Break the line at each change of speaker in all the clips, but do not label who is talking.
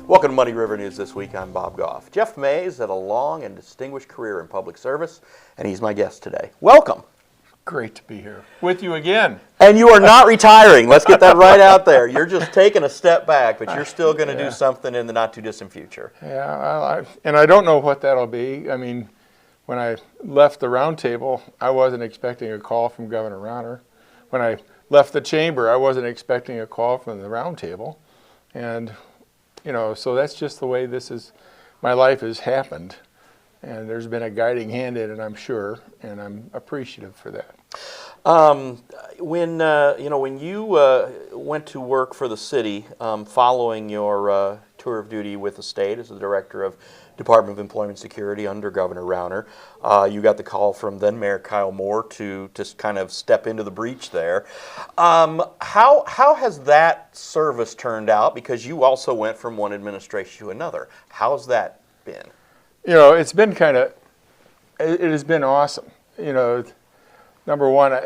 Welcome to Muddy River News this week. I'm Bob Gough. Jeff Mays had a long and distinguished career in public service, and he's my guest today. Welcome.
Great to be here with you again.
And you are not retiring. Let's get that right out there. You're just taking a step back, but you're still going to do something in the not-too-distant future.
Yeah, and I don't know what that'll be. I mean, when I left the round table, I wasn't expecting a call from Governor Rauner. When I left the chamber, I wasn't expecting a call from the round table. And you know, so that's just the way my life has happened. And there's been a guiding hand in it, I'm sure, and I'm appreciative for that.
When you went to work for the city following your tour of duty with the state as the director of Department of Employment Security under Governor Rauner, you got the call from then Mayor Kyle Moore to just kind of step into the breach there. How has that service turned out? Because you also went from one administration to another. How's that been?
You know, it's been it has been awesome. You know, number one,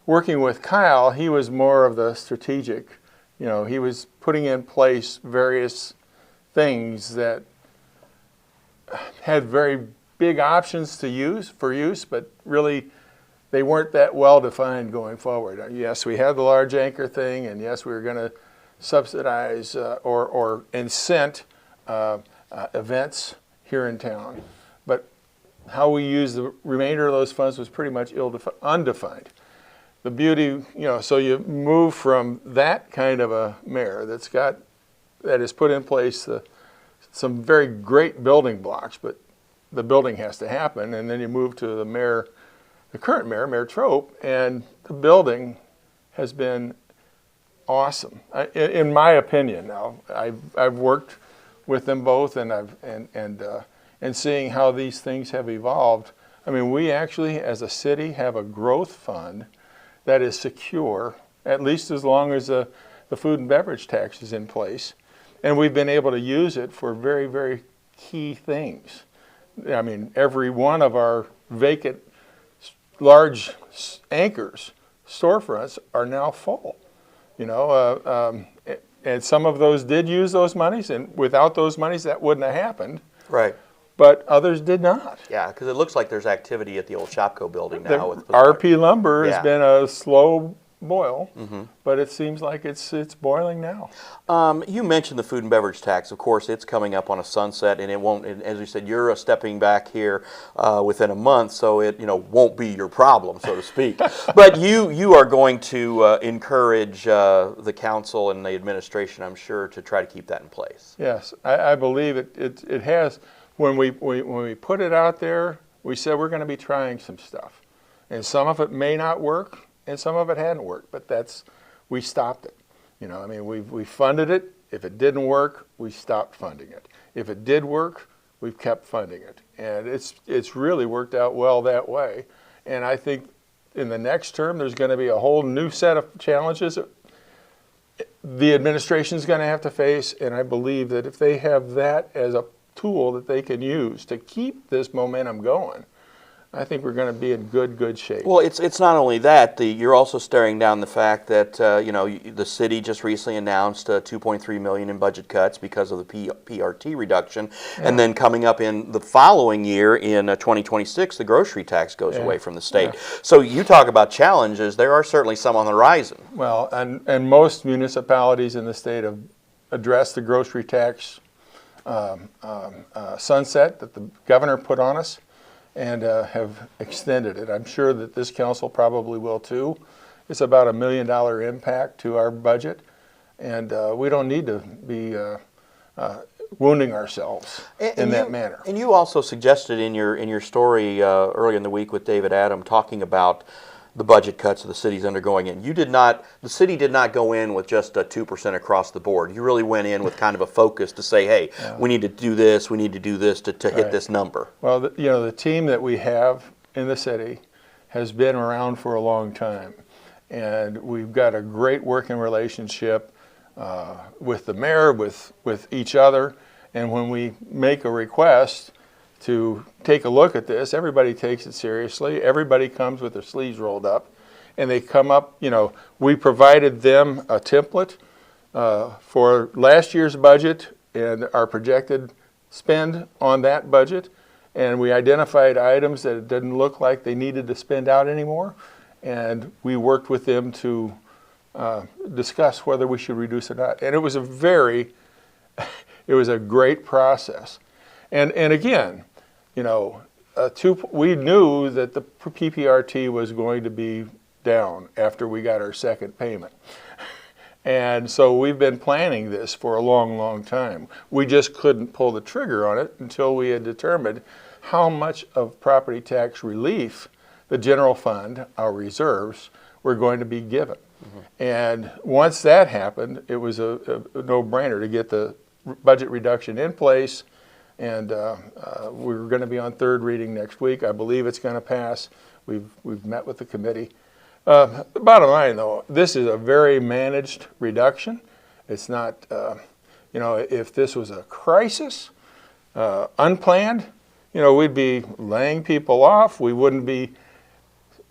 working with Kyle, he was more of the strategic. You know, he was putting in place various things that had very big options to use, but really they weren't that well defined going forward. Yes, we had the large anchor thing, and yes, we were going to subsidize or incent events here in town. But how we use the remainder of those funds was pretty much undefined. The beauty, you know, so you move from that kind of a mayor that has put in place some very great building blocks, but the building has to happen, and then you move to the current mayor, Mayor Trope, and the building has been awesome, in my opinion. Now, I've worked with them both, and seeing how these things have evolved. I mean, we actually, as a city, have a growth fund that is secure, at least as long as the food and beverage tax is in place. And we've been able to use it for very, very key things. I mean, every one of our vacant large anchors, storefronts, are now full. You know, and some of those did use those monies, and without those monies, that wouldn't have happened.
Right.
But others did not.
Yeah, because it looks like there's activity at the old Shopco building now. With
RP Lumber has been a slow boil, but it seems like it's boiling now.
You mentioned the food and beverage tax. Of course, it's coming up on a sunset, and it won't. And as you said, you're stepping back here within a month, so it won't be your problem, so to speak. But you are going to encourage the council and the administration, I'm sure, to try to keep that in place.
Yes, I believe it has. When we put it out there, we said we're going to be trying some stuff, and some of it may not work. And some of it hadn't worked, but we stopped it. You know, I mean, we funded it. If it didn't work, we stopped funding it. If it did work, we've kept funding it. And it's really worked out well that way. And I think in the next term, there's going to be a whole new set of challenges the administration is going to have to face. And I believe that if they have that as a tool that they can use to keep this momentum going, I think we're going to be in good shape.
Well, it's not only that. You're also staring down the fact that the city just recently announced $2.3 million in budget cuts because of the PRT reduction, and then coming up in the following year in 2026, the grocery tax goes away from the state. Yeah. So you talk about challenges. There are certainly some on the horizon.
Well, and most municipalities in the state have addressed the grocery tax sunset that the governor put on us, and have extended it. I'm sure that this council probably will too. It's about $1 million impact to our budget, and we don't need to be wounding ourselves in that manner.
And you also suggested in your story earlier in the week with David Adam talking about the budget cuts that the city's undergoing. And the city did not go in with just 2% across the board. You really went in with kind of a focus to say, hey, we need to do this, we need to do this to hit this number.
Well, the team that we have in the city has been around for a long time. And we've got a great working relationship with the mayor, with each other. And when we make a request to take a look at this, everybody takes it seriously. Everybody comes with their sleeves rolled up, and they come up, we provided them a template for last year's budget and our projected spend on that budget, and we identified items that it didn't look like they needed to spend out anymore, and we worked with them to discuss whether we should reduce or not. And it was a great process. And again, you know, we knew that the PPRT was going to be down after we got our second payment. And so we've been planning this for a long, long time. We just couldn't pull the trigger on it until we had determined how much of property tax relief the general fund, our reserves, were going to be given. And once that happened, it was a no-brainer to get the budget reduction in place. And we're going to be on third reading next week. I believe it's going to pass. We've met with the committee. The bottom line, though, this is a very managed reduction. It's not, you know, if this was a crisis, unplanned, you know, we'd be laying people off. We wouldn't be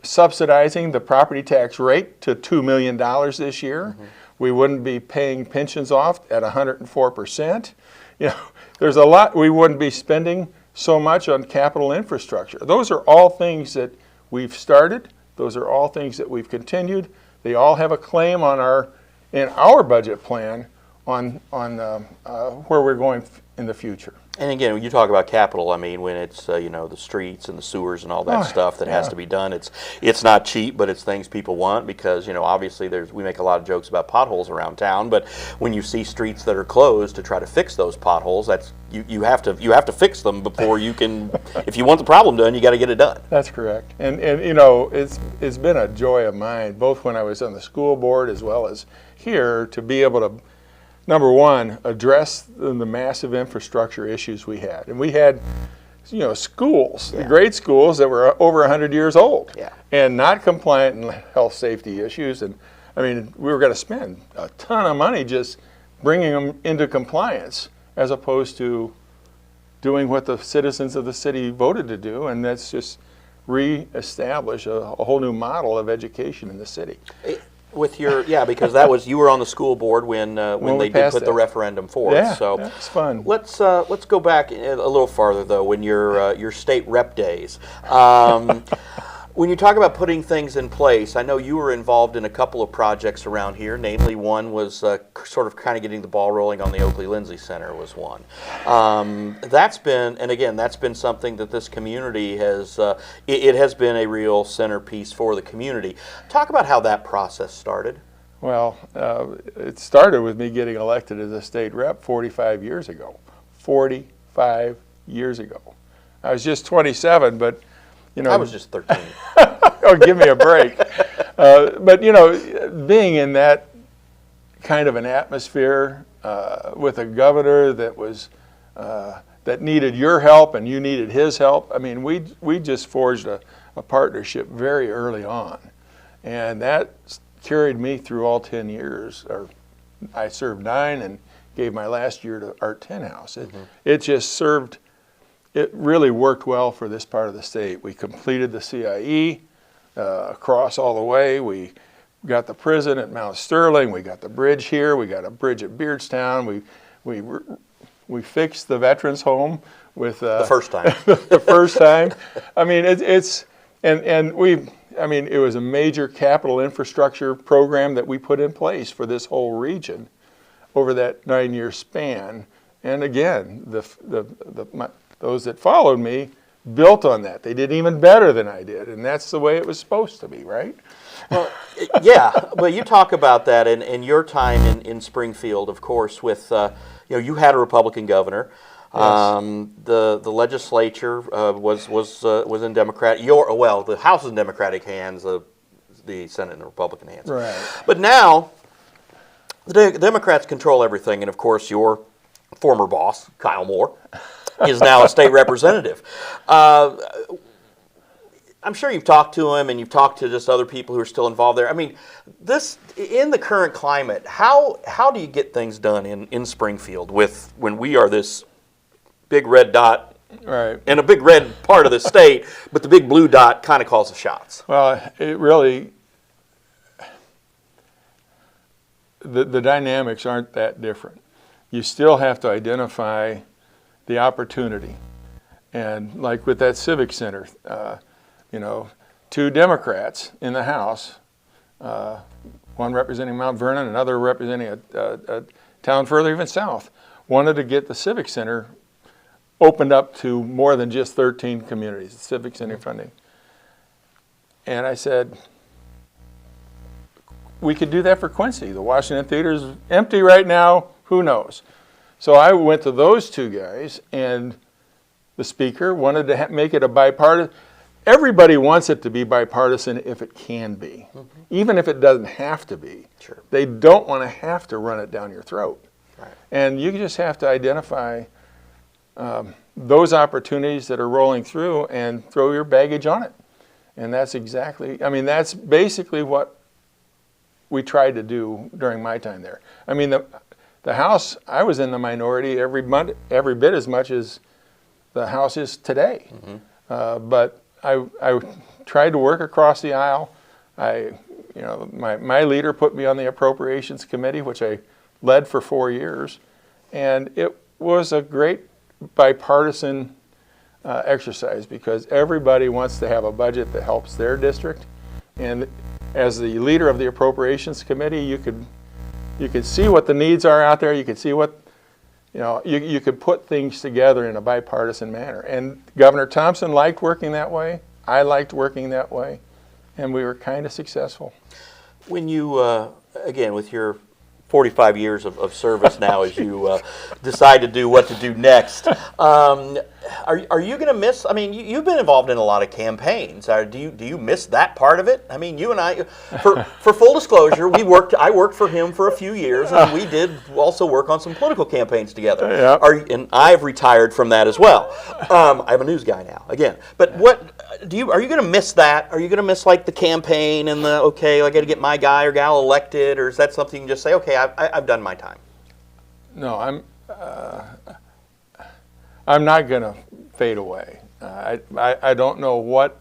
subsidizing the property tax rate to $2 million this year. We wouldn't be paying pensions off at 104%. You know, there's a lot. We wouldn't be spending so much on capital infrastructure. Those are all things that we've started. Those are all things that we've continued. They all have a claim on in our budget plan on where we're going in the future.
And again, when you talk about capital, I mean, when it's you know, the streets and the sewers and all that stuff that has to be done, it's not cheap, but it's things people want because, you know, obviously we make a lot of jokes about potholes around town, but when you see streets that are closed to try to fix those potholes, that's you have to fix them before you can. If you want the problem done, you got to get it done.
That's correct. And you know, it's been a joy of mine, both when I was on the school board as well as here, to be able to, number one, address the massive infrastructure issues we had. And we had, you know, schools, the grade schools that were over 100 years old and not compliant in health safety issues. And I mean, we were going to spend a ton of money just bringing them into compliance as opposed to doing what the citizens of the city voted to do, and that's just reestablish a whole new model of education in the city.
With your because that was, you were on the school board when they did put the referendum forth.
Yeah,
so
it's fun.
Let's go back a little farther though. When your state rep days, when you talk about putting things in place, I know you were involved in a couple of projects around here. Namely, one was sort of kind of getting the ball rolling on the Oakley Lindsay Center was one. That's been something that this community has. It has been a real centerpiece for the community. Talk about how that process started.
Well, it started with me getting elected as a state rep 45 years ago. 45 years ago. I was just 27, but you know,
I was just 13.
Oh, give me a break. But you know, being in that kind of an atmosphere with a governor that was that needed your help and you needed his help. I mean, we just forged a partnership very early on, and that carried me through all 10 years. Or I served 9 and gave my last year to Art Tenhouse. It just served. It really worked well for this part of the state. We completed the CIE across all the way. We got the prison at Mount Sterling. We got the bridge here. We got a bridge at Beardstown. We fixed the veterans home with
the first time.
The first time. I mean, it was a major capital infrastructure program that we put in place for this whole region over that 9-year span. And again, those that followed me built on that. They did even better than I did, and that's the way it was supposed to be, right?
Well, yeah, but you talk about that in your time in Springfield, of course, with you had a Republican governor.
Yes.
The legislature was in Democrat. The House is in Democratic hands, the Senate in Republican hands.
Right.
But now the Democrats control everything, and of course your former boss, Kyle Moore, is now a state representative. I'm sure you've talked to him and you've talked to just other people who are still involved there. I mean, this in the current climate, how do you get things done in Springfield when we are this big red dot
right.
and a big red part of the state, but the big blue dot kind of calls the shots?
Well, it really, the dynamics aren't that different. You still have to identify the opportunity. And like with that Civic Center, you know, 2 Democrats in the House, one representing Mount Vernon, another representing a town further even south, wanted to get the Civic Center opened up to more than just 13 communities, the Civic Center funding. And I said, we could do that for Quincy. The Washington Theater's empty right now, who knows? So I went to those 2 guys, and the speaker wanted to make it a bipartisan. Everybody wants it to be bipartisan if it can be, even if it doesn't have to be.
Sure.
They don't want to have to run it down your throat.
Right.
And you just have to identify those opportunities that are rolling through and throw your baggage on it. And that's exactly, I mean, that's basically what we tried to do during my time there. I mean, the House, I was in the minority every bit as much as the House is today. But I tried to work across the aisle. My leader put me on the Appropriations Committee, which I led for 4 years. And it was a great bipartisan exercise because everybody wants to have a budget that helps their district. And as the leader of the Appropriations Committee, you could see what the needs are out there. You could see what, you could put things together in a bipartisan manner. And Governor Thompson liked working that way. I liked working that way. And we were kind of successful.
When you, again, with your 45 years of service now as you decide to do what to do next, are you going to miss, I mean, you've been involved in a lot of campaigns. Do you miss that part of it? I mean, you and I, for full disclosure, I worked for him for a few years, and we did also work on some political campaigns together.
Yeah.
And I've retired from that as well. I'm a news guy now, again. But are you going to miss that? Are you going to miss like the campaign and I got to get my guy or gal elected, or is that something you can just say, okay, I've done my time?
No, I'm not going to fade away. I don't know what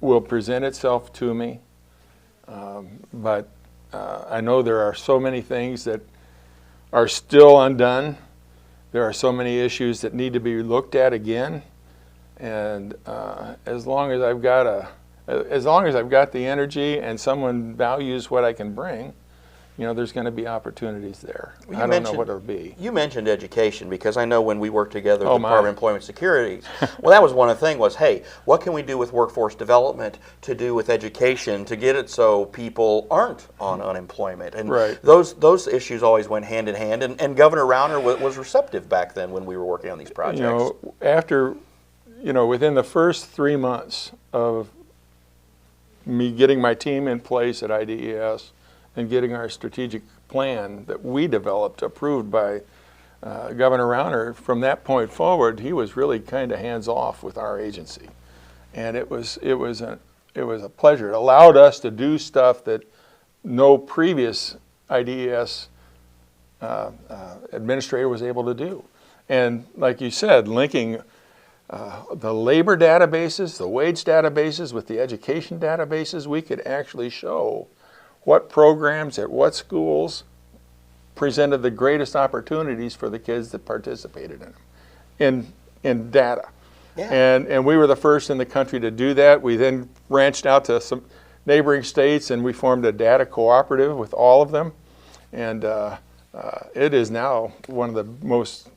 will present itself to me, but I know there are so many things that are still undone. There are so many issues that need to be looked at again, and as long as I've got the energy and someone values what I can bring, there's going to be opportunities there. I don't know what it'll be.
You mentioned education, because I know when we worked together at the Department of Employment Security, well, that was one of the things was, hey, what can we do with workforce development to do with education to get it so people aren't on unemployment? And
right.
those issues always went hand in hand, and Governor Rauner was receptive back then when we were working on these projects.
Within the first 3 months of me getting my team in place at IDES, and getting our strategic plan that we developed approved by Governor Rauner, from that point forward, he was really kind of hands off with our agency, and it was a pleasure. It allowed us to do stuff that no previous IDES administrator was able to do, and like you said, linking the labor databases, the wage databases with the education databases, we could actually show what programs at what schools presented the greatest opportunities for the kids that participated in them, in data.
Yeah.
And we were the first in the country to do that. We then branched out to some neighboring states, and we formed a data cooperative with all of them. And it is now one of the most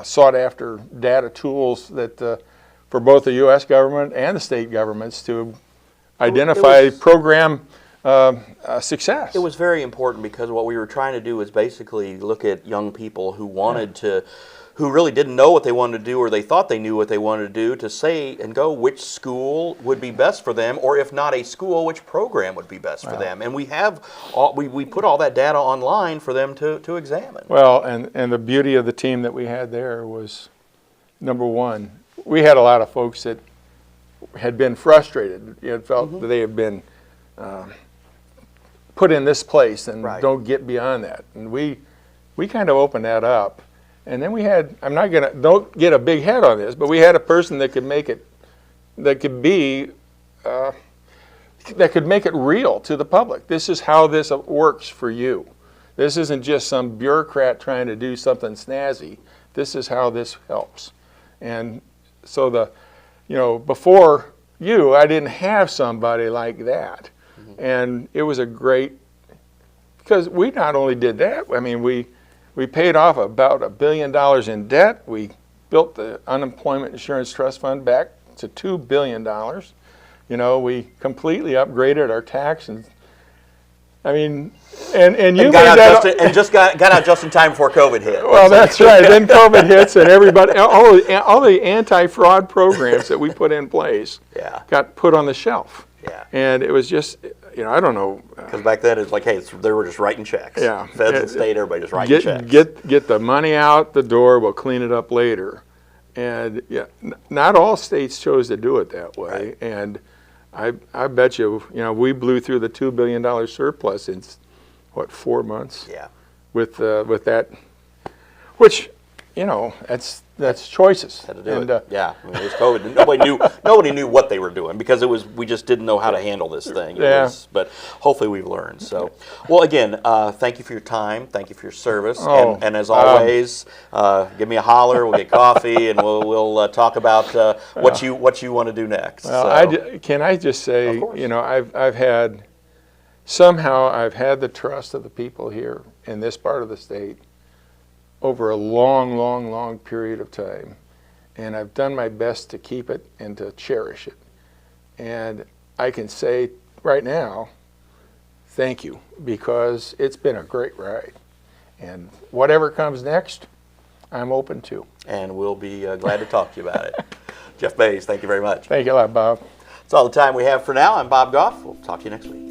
sought after data tools that for both the U.S. government and the state governments to identify program success.
It was very important, because what we were trying to do was basically look at young people who who really didn't know what they wanted to do, or they thought they knew what they wanted to do, to say and go which school would be best for them, or if not a school, which program would be best for them. And we put all that data online for them to examine.
Well, and the beauty of the team that we had there was, number one, we had a lot of folks that had been frustrated, felt that they had been put in this place and don't get beyond that. And we kind of opened that up. And then we had, don't get a big head on this, but we had a person that could make it, that could be, that could make it real to the public. This is how this works for you. This isn't just some bureaucrat trying to do something snazzy. This is how this helps. And so before you, I didn't have somebody like that. And it was a great, because we not only did that, I mean, we paid off about $1 billion in debt. We built the Unemployment Insurance Trust Fund back to $2 billion. We completely upgraded our tax, and I mean, and you
got out just in time before COVID hit.
Well, that's right. Then COVID hits, and everybody, all the anti-fraud programs that we put in place, got put on the shelf.
Yeah.
And it was just, I don't know.
Because back then it's like, hey, they were just writing checks.
Yeah.
Feds and state, everybody just writing checks.
Get the money out the door. We'll clean it up later. And not all states chose to do it that way.
Right.
And I bet you, we blew through the $2 billion surplus in 4 months?
Yeah.
With that, which, that's choices.
Had to do it. Yeah. I mean, it was COVID. Nobody knew what they were doing because we just didn't know how to handle this thing. But hopefully we've learned. So, well, again, thank you for your time. Thank you for your service. And as always, give me a holler. We'll get coffee and we'll talk about what you want to do next.
Well, can I just say, I've had the trust of the people here in this part of the state over a long, long, long period of time. And I've done my best to keep it and to cherish it. And I can say right now, thank you, because it's been a great ride. And whatever comes next, I'm open to.
And we'll be glad to talk to you about it. Jeff Bays, thank you very much.
Thank you a lot, Bob.
That's all the time we have for now. I'm Bob Gough. We'll talk to you next week.